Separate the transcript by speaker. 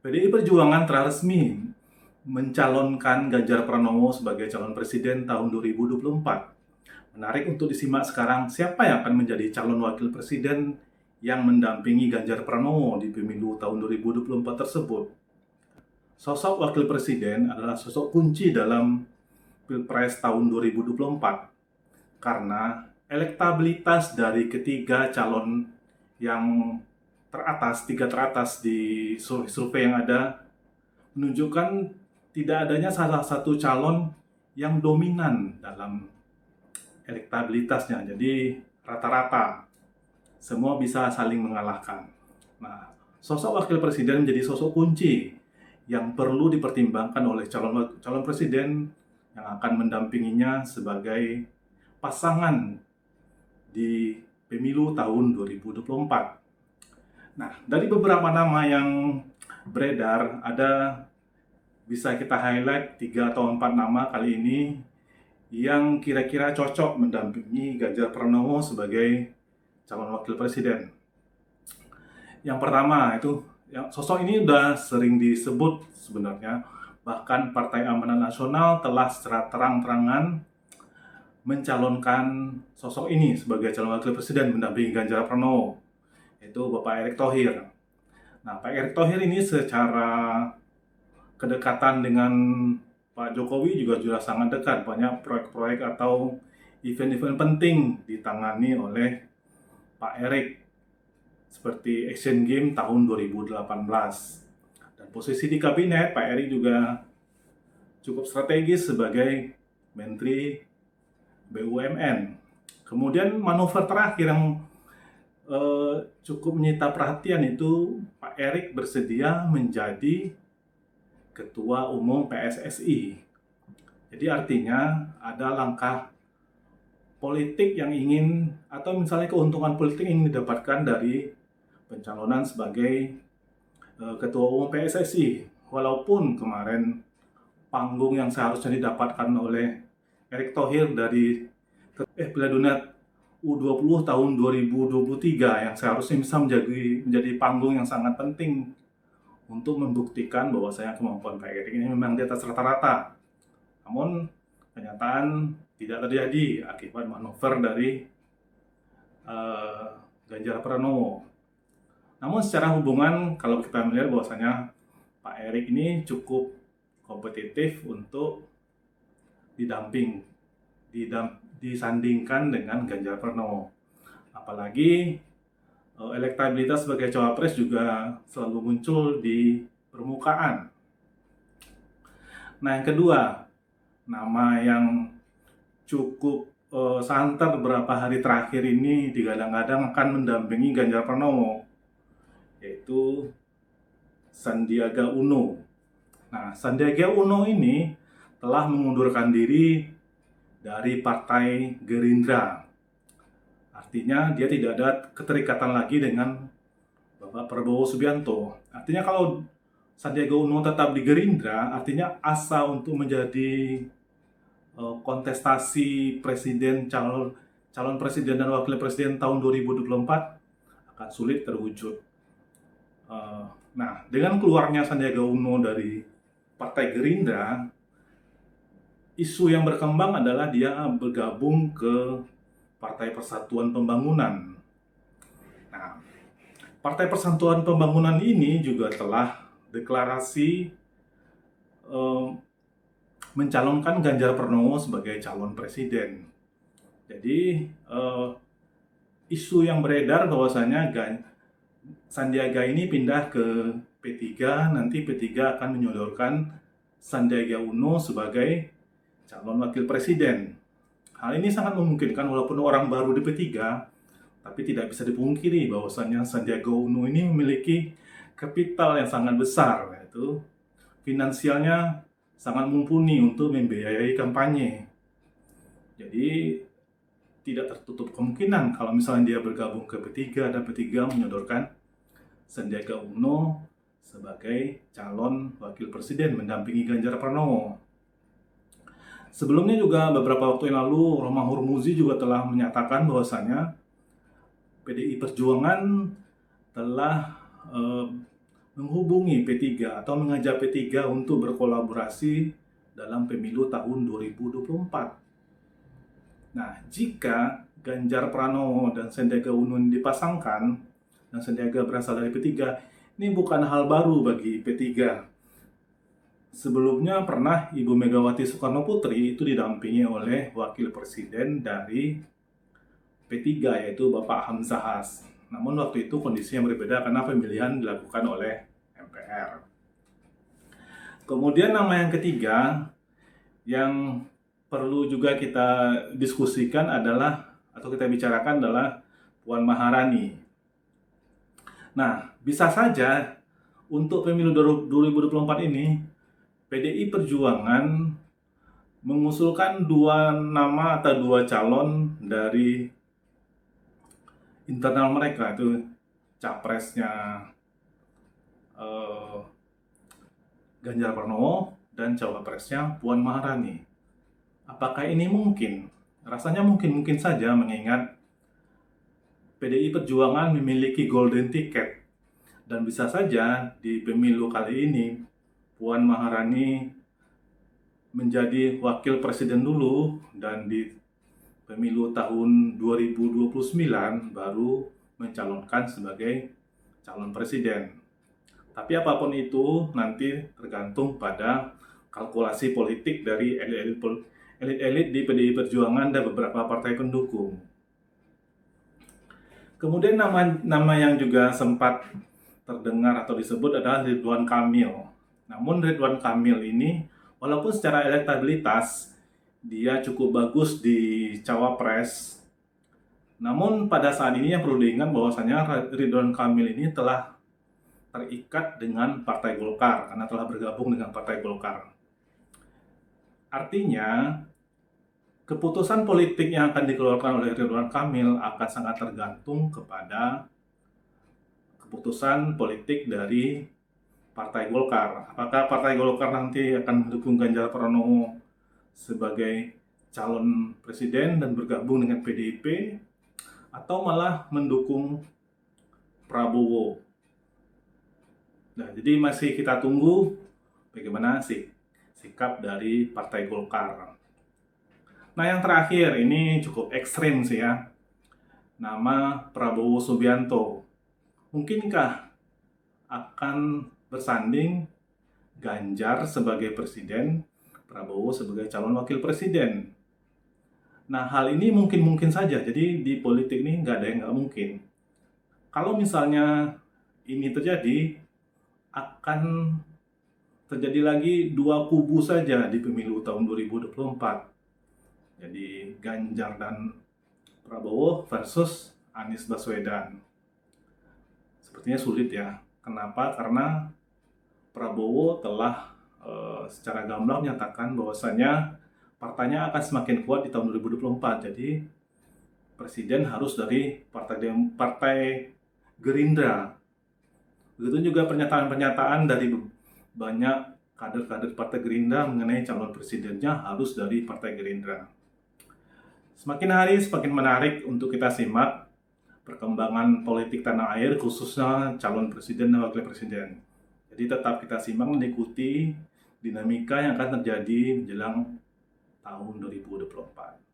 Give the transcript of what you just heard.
Speaker 1: PDI Perjuangan telah resmi mencalonkan Ganjar Pranowo sebagai calon presiden tahun 2024. Menarik untuk disimak sekarang siapa yang akan menjadi calon wakil presiden yang mendampingi Ganjar Pranowo di pemilu tahun 2024 tersebut. Sosok wakil presiden adalah sosok kunci dalam Pilpres tahun 2024 karena elektabilitas dari ketiga calon yang tiga teratas di survei yang ada menunjukkan tidak adanya salah satu calon yang dominan dalam elektabilitasnya. Jadi rata-rata semua bisa saling mengalahkan. Nah, sosok wakil presiden menjadi sosok kunci yang perlu dipertimbangkan oleh calon presiden yang akan mendampinginya sebagai pasangan di pemilu tahun 2024. Nah, dari beberapa nama yang beredar, bisa kita highlight 3 atau 4 nama kali ini yang kira-kira cocok mendampingi Ganjar Pranowo sebagai calon wakil presiden. Yang pertama itu, sosok ini udah sering disebut sebenarnya, bahkan Partai Amanat Nasional telah secara terang-terangan mencalonkan sosok ini sebagai calon wakil presiden mendampingi Ganjar Pranowo, yaitu Bapak Erick Thohir. Nah, Pak Erick Thohir ini secara kedekatan dengan Pak Jokowi juga sudah sangat dekat. Banyak proyek-proyek atau event-event penting ditangani oleh Pak Erick, seperti Asian Games tahun 2018. Dan posisi di kabinet, Pak Erick juga cukup strategis sebagai Menteri BUMN. Kemudian manuver terakhir yang cukup menyita perhatian itu Pak Erick bersedia menjadi Ketua Umum PSSI. Jadi artinya ada langkah politik yang ingin, atau misalnya keuntungan politik yang ingin didapatkan dari pencalonan sebagai Ketua Umum PSSI. Walaupun kemarin panggung yang seharusnya didapatkan oleh Erick Thohir dari Piala Dunia U20 tahun 2023 yang seharusnya bisa menjadi panggung yang sangat penting untuk membuktikan bahwasanya kemampuan Pak Erick ini memang di atas rata-rata. Namun kenyataan tidak terjadi akibat manuver dari Ganjar Pranowo. Namun secara hubungan, kalau kita melihat bahwasanya Pak Erick ini cukup kompetitif untuk disandingkan dengan Ganjar Pranowo. Apalagi elektabilitas sebagai cawapres juga selalu muncul di permukaan. Nah, yang kedua, nama yang cukup santer beberapa hari terakhir ini digadang-gadang akan mendampingi Ganjar Pranowo, yaitu Sandiaga Uno. Nah, Sandiaga Uno ini telah mengundurkan diri dari Partai Gerindra. Artinya dia tidak ada keterikatan lagi dengan Bapak Prabowo Subianto. Artinya kalau Sandiaga Uno tetap di Gerindra, artinya asa untuk menjadi kontestasi presiden, calon presiden dan wakil presiden tahun 2024 akan sulit terwujud. Nah, dengan keluarnya Sandiaga Uno dari Partai Gerindra, isu yang berkembang adalah dia bergabung ke Partai Persatuan Pembangunan. Nah, Partai Persatuan Pembangunan ini juga telah deklarasi mencalonkan Ganjar Pranowo sebagai calon presiden. Jadi isu yang beredar bahwasanya Sandiaga ini pindah ke P3, nanti P3 akan menyodorkan Sandiaga Uno sebagai calon wakil presiden. Hal ini sangat memungkinkan walaupun orang baru di P3, tapi tidak bisa dipungkiri bahwasannya Sandiaga Uno ini memiliki kapital yang sangat besar, yaitu finansialnya sangat mumpuni untuk membiayai kampanye. Jadi tidak tertutup kemungkinan kalau misalnya dia bergabung ke P3 dan P3 menyodorkan Sandiaga Uno sebagai calon wakil presiden mendampingi Ganjar Pranowo. Sebelumnya juga beberapa waktu yang lalu Romahur Hurmuzi juga telah menyatakan bahwasanya PDI Perjuangan telah menghubungi P3 atau mengajak P3 untuk berkolaborasi dalam pemilu tahun 2024. Nah, jika Ganjar Pranowo dan Sandiaga Uno dipasangkan, dan Sandiaga berasal dari P3, ini bukan hal baru bagi P3. Sebelumnya pernah Ibu Megawati Soekarno Putri itu didampingi oleh Wakil Presiden dari P3, yaitu Bapak Hamzahas. Namun waktu itu kondisinya berbeda karena pemilihan dilakukan oleh MPR. Kemudian nama yang ketiga yang perlu juga kita diskusikan adalah, atau kita bicarakan adalah Puan Maharani. Nah, bisa saja untuk pemilu 2024 ini, PDI Perjuangan mengusulkan dua nama atau dua calon dari internal mereka, itu capresnya Ganjar Pranowo dan cawapresnya Puan Maharani. Apakah ini mungkin? Rasanya mungkin saja, mengingat PDI Perjuangan memiliki golden ticket, dan bisa saja di pemilu kali ini Puan Maharani menjadi wakil presiden dulu, dan di pemilu tahun 2029 baru mencalonkan sebagai calon presiden. Tapi apapun itu nanti tergantung pada kalkulasi politik dari elit-elit di PDI Perjuangan dan beberapa partai pendukung. Kemudian nama yang juga sempat terdengar atau disebut adalah Ridwan Kamil. Namun Ridwan Kamil ini, walaupun secara elektabilitas dia cukup bagus di Cawapres, namun pada saat ini yang perlu diingat bahwasanya Ridwan Kamil ini telah terikat dengan Partai Golkar karena telah bergabung dengan Partai Golkar. Artinya, keputusan politik yang akan dikeluarkan oleh Ridwan Kamil akan sangat tergantung kepada keputusan politik dari Partai Golkar. Apakah Partai Golkar nanti akan mendukung Ganjar Pranowo sebagai calon presiden dan bergabung dengan PDIP, atau malah mendukung Prabowo. Nah, jadi masih kita tunggu bagaimana sikap dari Partai Golkar. Nah, yang terakhir ini cukup ekstrim sih ya. Nama Prabowo Subianto. Mungkinkah akan bersanding Ganjar sebagai presiden, Prabowo sebagai calon wakil presiden? Nah, hal ini mungkin saja. Jadi di politik ini nggak ada yang nggak mungkin. Kalau misalnya ini terjadi, akan terjadi lagi dua kubu saja di pemilu tahun 2024. Jadi Ganjar dan Prabowo versus Anies Baswedan. Sepertinya sulit ya. Kenapa? Karena Prabowo telah secara gamblang menyatakan bahwasanya partainya akan semakin kuat di tahun 2024. Jadi presiden harus dari partai Gerindra. Begitu juga pernyataan-pernyataan dari banyak kader-kader Partai Gerindra mengenai calon presidennya harus dari Partai Gerindra. Semakin hari semakin menarik untuk kita simak perkembangan politik tanah air, khususnya calon presiden dan wakil presiden. Jadi tetap kita simak, mengikuti dinamika yang akan terjadi menjelang tahun 2024.